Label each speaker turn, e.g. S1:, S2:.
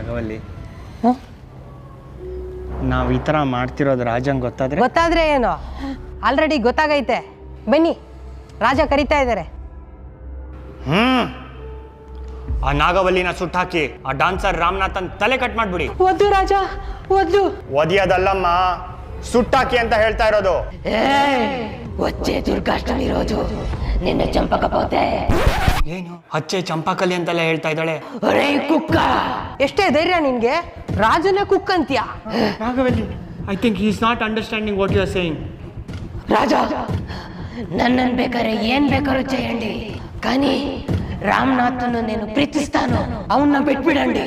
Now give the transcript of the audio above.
S1: ನಾಗವಲ್ಲಿ, ನಾವು ಈ ಥರ ಮಾಡ್ತಿರೋದು ರಾಜಂಗೆ
S2: ಗೊತ್ತಾದ್ರೆ ಏನು, ಆಲ್ರೆಡಿ ಗೊತ್ತಾಗೈತೆ. ಬನ್ನಿ, ರಾಜ ಕರಿತಾ ಇದ್ದಾರೆ.
S1: ಆ ನಾಗವಲ್ಲಿನ ಸುಟ್ಟಾಕಿ ಆ ಡಾನ್ಸರ್ ರಾಮನಾಥನ್ ತಲೆ ಕಟ್ ಮಾಡ್ಬಿಡಿ.
S2: ಒದ್ದು ರಾಜ, ಒದ್ದು.
S1: ಒದಿಯೋದಲ್ಲಮ್ಮ, ಸುಟ್ಟಾಕಿ ಅಂತ ಹೇಳ್ತಾ ಇರೋದು.
S3: వచ్చే దుర్గాష్టమి రోజు నిన్ను చంపకపోతే
S1: ಏನು ಹಚ್ಚೆ ಚಂಪಾಕಲಿ ಅಂತೆಲ್ಲ ಹೇಳ್ತಾ ಇದ್ದಾಳೆ.
S3: ఒరే కుక్క,
S2: ಎಷ್ಟೇ ಧೈರ್ಯ ನಿನ್ಗೆ? ರಾಜನ ಕುಕ್ ಅಂತ್ಯಾ?
S1: Nagavalli, I think he is not understanding what you are saying.
S3: రాజా నన్నను ಬೇಕಾರೆ ఏం ಬೇಕಾರೋ చేయండి, కానీ రామ్నాథ్ను నేను ప్రీతిస్తాను, అవును బిట్బిడండి.